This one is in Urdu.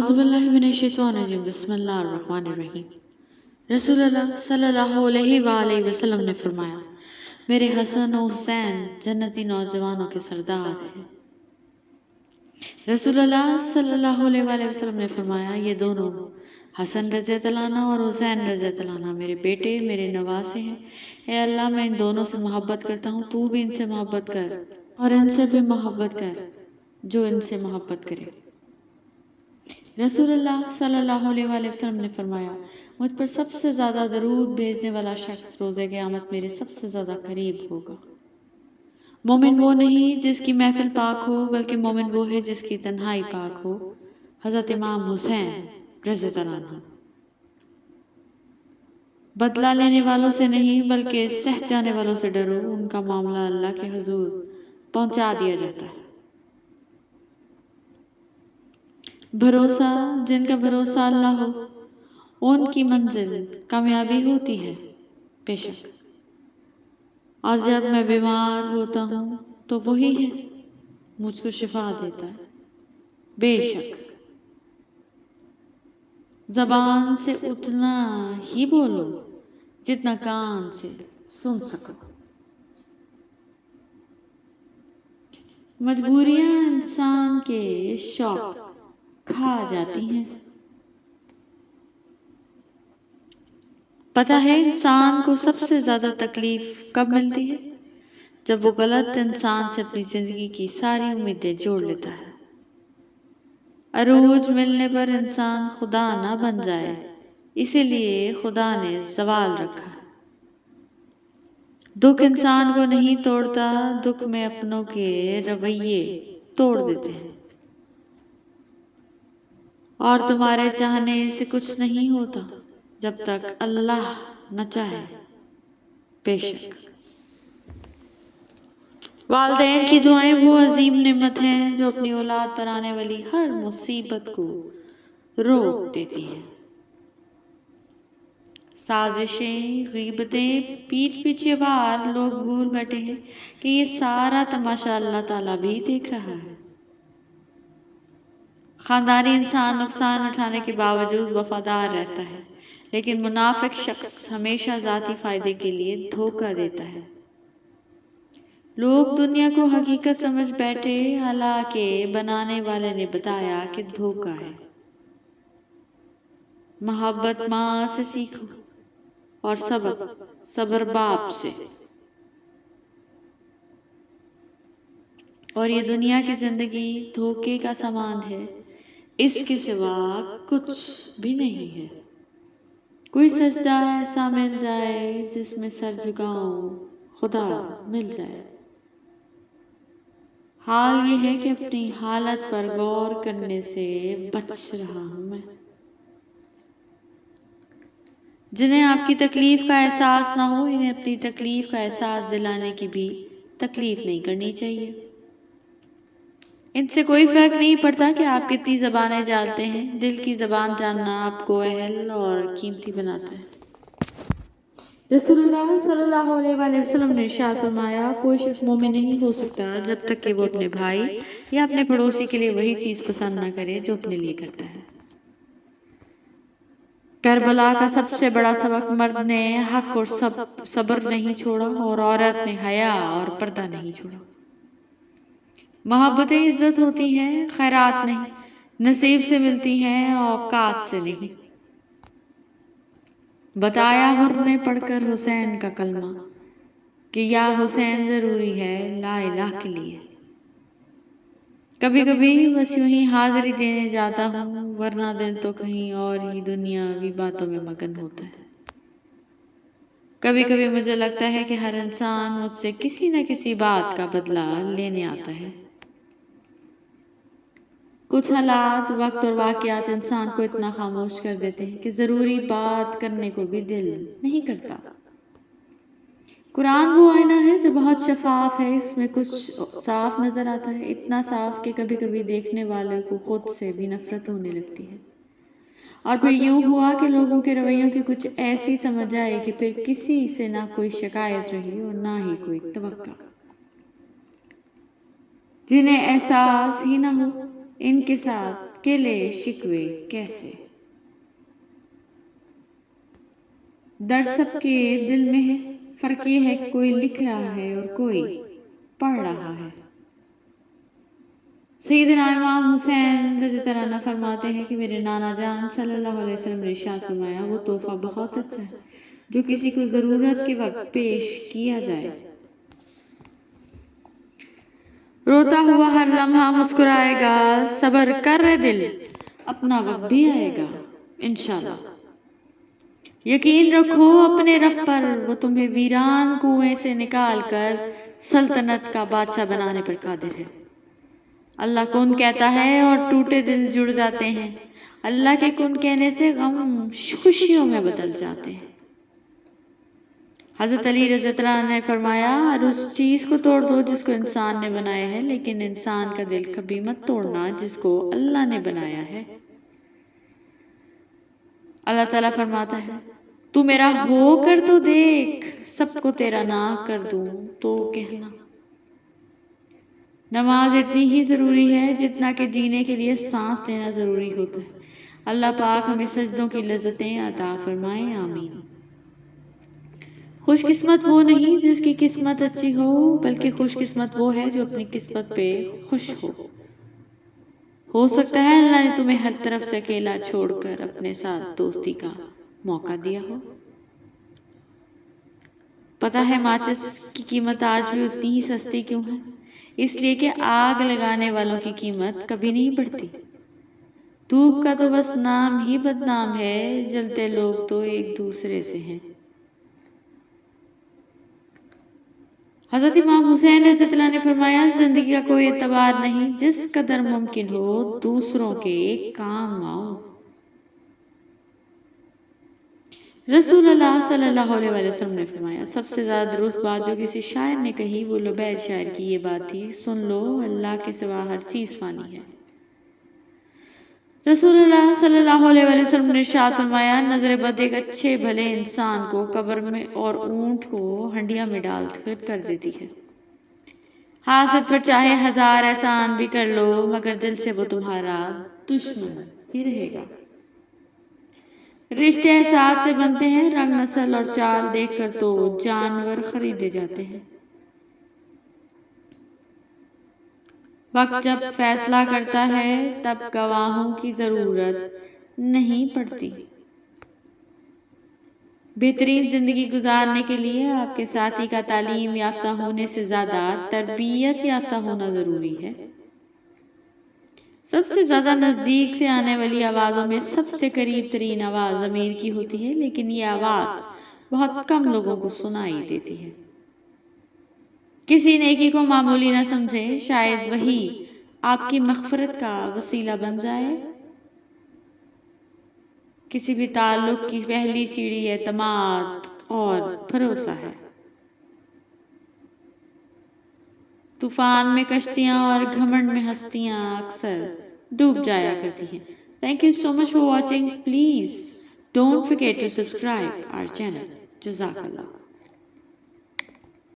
اعوذ باللہ من الشیطان الرجیم بسم اللہ الرحمن الرحیم۔ رسول اللہ صلی اللہ علیہ وآلہ وسلم نے فرمایا، میرے حسن و حسین جنتی نوجوانوں کے سردار ہیں۔ رسول اللہ صلی اللہ علیہ وآلہ وسلم نے فرمایا، یہ دونوں حسن رضی اللہ عنہ اور حسین رضی اللہ عنہ میرے بیٹے، میرے نواسے ہیں۔ اے اللہ، میں ان دونوں سے محبت کرتا ہوں، تو بھی ان سے محبت کر اور ان سے بھی محبت کر جو ان سے محبت کرے۔ رسول اللہ صلی اللہ علیہ وآلہ وسلم نے فرمایا، مجھ پر سب سے زیادہ درود بھیجنے والا شخص روز قیامت میرے سب سے زیادہ قریب ہوگا۔ مومن وہ نہیں جس کی محفل پاک ہو، بلکہ مومن وہ ہے جس کی تنہائی پاک ہو۔ حضرت امام حسین رضی اللہ عنہ۔ بدلہ لینے والوں سے نہیں بلکہ سہ جانے والوں سے ڈرو، ان کا معاملہ اللہ کے حضور پہنچا دیا جاتا ہے۔ بھروسہ، جن کا بھروسہ اللہ ہو ان کی منزل کامیابی ہوتی ہے، بے شک۔ اور جب میں بیمار ہوتا ہوں تو وہی ہے مجھ کو شفا دیتا ہے، بے شک۔ زبان سے اتنا ہی بولو جتنا کان سے سن سکو۔ مجبوریاں انسان کے شوق کھا جاتی ہیں۔ پتہ ہے انسان کو سب سے زیادہ تکلیف کب ملتی ہے؟ جب وہ غلط انسان سے اپنی زندگی کی ساری امیدیں جوڑ لیتا ہے۔ عروج ملنے پر انسان خدا نہ بن جائے، اسی لیے خدا نے زوال رکھا۔ دکھ انسان کو نہیں توڑتا، دکھ میں اپنوں کے رویے توڑ دیتے ہیں۔ اور تمہارے چاہنے سے کچھ نہیں ہوتا جب تک اللہ نہ چاہے، بے شک۔ والدین کی دعائیں وہ عظیم نعمت ہیں جو اپنی اولاد پر آنے والی ہر مصیبت کو روک دیتی ہیں۔ سازشیں، غیبتیں، پیٹھ پیچھے وار لوگ بھول بیٹھے ہیں کہ یہ سارا تماشا اللہ تعالیٰ بھی دیکھ رہا ہے۔ خاندانی انسان نقصان اٹھانے کے باوجود وفادار رہتا ہے، لیکن منافق شخص ہمیشہ ذاتی فائدے کے لیے دھوکہ دیتا ہے۔ لوگ دنیا کو حقیقت سمجھ بیٹھے، حالانکہ بنانے والے نے بتایا کہ دھوکہ ہے۔ محبت ماں سے سیکھو اور صبر باپ سے۔ اور یہ دنیا کی زندگی دھوکے کا سامان ہے، اس کے سوا کچھ بھی نہیں ہے۔ کوئی سجدہ ایسا مل جائے جس میں سر جھکاؤں، خدا مل جائے۔ حال یہ ہے کہ اپنی حالت پر غور کرنے سے بچ رہا ہوں میں۔ جنہیں آپ کی تکلیف کا احساس نہ ہو، انہیں اپنی تکلیف کا احساس دلانے کی بھی تکلیف نہیں کرنی چاہیے۔ ان سے کوئی فرق نہیں پڑتا کہ آپ کتنی زبانیں جانتے ہیں، دل کی زبان جاننا آپ کو اہل اور قیمتی بناتا ہے۔ رسول اللہ صلی اللہ علیہ وآلہ وسلم نے ارشاد فرمایا، کوئی شخص مومن نہیں ہو سکتا جب تک کہ وہ اپنے بھائی یا اپنے پڑوسی کے لیے وہی چیز پسند نہ کرے جو اپنے لیے کرتا ہے۔ کربلا کا سب سے بڑا سبق، مرد نے حق اور صبر نہیں چھوڑا اور عورت نے حیا اور پردہ نہیں چھوڑا۔ محبتیں عزت ہوتی ہیں، خیرات نہیں، نصیب سے ملتی ہیں، اوقات سے نہیں۔ بتایا حر نے پڑھ کر حسین کا کلمہ کہ یا حسین ضروری ہے لا الہ کے لیے۔ کبھی کبھی بس یوں ہی حاضری دینے جاتا ہوں، ورنہ دل تو کہیں اور ہی دنیاوی باتوں میں مگن ہوتا ہے۔ کبھی کبھی مجھے لگتا ہے کہ ہر انسان مجھ سے کسی نہ کسی بات کا بدلہ لینے آتا ہے۔ کچھ حالات، وقت اور واقعات انسان کو اتنا خاموش کر دیتے ہیں کہ ضروری بات کرنے کو بھی دل نہیں کرتا۔ قرآن وہ آئینہ ہے جو بہت شفاف ہے، اس میں کچھ صاف نظر آتا ہے، اتنا صاف کہ کبھی کبھی دیکھنے والے کو خود سے بھی نفرت ہونے لگتی ہے۔ اور پھر یوں ہوا کہ لوگوں کے رویوں کی کچھ ایسی سمجھ آئی کہ پھر کسی سے نہ کوئی شکایت رہی اور نہ ہی کوئی توقع۔ جنہیں احساس ہی نہ ہو، ان کے ساتھ گلے شکوے کیسے؟ درد سب کے دل میں ہے، فرق یہ ہے کہ کوئی لکھ رہا ہے اور کوئی پڑھ رہا ہے۔ سیدنا امام حسین رضی اللہ عنہ فرماتے ہیں کہ میرے نانا جان صلی اللہ علیہ وسلم نے ارشاد فرمایا، وہ تحفہ بہت اچھا ہے جو کسی کو ضرورت کے وقت پیش کیا جائے۔ روتا ہوا ہر لمحہ مسکرائے گا، صبر کر رہے دل، اپنا وقت بھی آئے گا انشاءاللہ۔ یقین رکھو اپنے رب پر، وہ تمہیں ویران کنویں سے نکال کر سلطنت کا بادشاہ بنانے پر قادر ہے۔ اللہ کن کہتا ہے اور ٹوٹے دل جڑ جاتے ہیں، اللہ کے کن کہنے سے غم خوشیوں میں بدل جاتے ہیں۔ حضرت علی رضی اللہ عنہ نے فرمایا، ہر اس چیز کو توڑ دو جس کو انسان نے بنایا ہے، لیکن انسان کا دل کبھی مت توڑنا جس کو اللہ نے بنایا ہے۔ اللہ تعالیٰ فرماتا ہے، تو میرا ہو کر تو دیکھ، سب کو تیرا نہ کر دوں تو کہنا۔ نماز اتنی ہی ضروری ہے جتنا کہ جینے کے لیے سانس لینا ضروری ہوتا ہے۔ اللہ پاک ہمیں سجدوں کی لذتیں عطا فرمائیں، آمین۔ خوش قسمت وہ نہیں جس کی قسمت اچھی ہو، بلکہ خوش قسمت وہ ہے جو اپنی قسمت پہ خوش ہو سکتا ہے اللہ نے تمہیں ہر طرف سے اکیلا چھوڑ کر اپنے ساتھ دوستی کا موقع دیا ہو۔ پتہ ہے ماچس کی قیمت آج بھی اتنی ہی سستی کیوں ہے؟ اس لیے کہ آگ لگانے والوں کی قیمت کبھی نہیں بڑھتی۔ دھوپ کا تو بس نام ہی بدنام ہے، جلتے لوگ تو ایک دوسرے سے ہیں۔ حضرت امام حسین رضی اللہ عنہ نے فرمایا، زندگی کا کوئی اعتبار نہیں جس قدر ممکن ہو دوسروں کے کام آؤ۔ رسول اللہ صلی اللہ علیہ وسلم نے فرمایا، سب سے زیادہ درست بات جو کسی شاعر نے کہی وہ لبید شاعر کی یہ بات تھی، سن لو اللہ کے سوا ہر چیز فانی ہے۔ رسول اللہ صلی اللہ علیہ وسلم نے ارشاد فرمایا، نظر بد ایک اچھے بھلے انسان کو قبر میں اور اونٹ کو ہنڈیا میں ڈال کر دیتی ہے۔ حاسد پر چاہے ہزار احسان بھی کر لو مگر دل سے وہ تمہارا دشمن ہی رہے گا۔ رشتے احساس سے بنتے ہیں، رنگ نسل اور چال دیکھ کر تو جانور خریدے جاتے ہیں۔ وقت جب فیصلہ کرتا ہے تب گواہوں کی ضرورت نہیں پڑتی۔ بہترین زندگی گزارنے کے لیے آپ کے ساتھی کا تعلیم یافتہ ہونے سے زیادہ تربیت یافتہ ہونا ضروری ہے۔ سب سے زیادہ نزدیک سے آنے والی آوازوں میں سب سے قریب ترین آواز ضمیر کی ہوتی ہے، لیکن یہ آواز بہت کم لوگوں کو سنائی دیتی ہے۔ کسی نیکی کو معمولی نہ سمجھیں، شاید وہی آپ کی مغفرت کا وسیلہ بن جائے۔ کسی بھی تعلق کی پہلی سیڑھی اعتماد اور بھروسہ ہے۔ طوفان میں کشتیاں اور گھمنڈ میں ہستیاں اکثر ڈوب جایا کرتی ہیں۔ Thank you so much for watching. Please don't forget to subscribe our channel. جزاک اللہ۔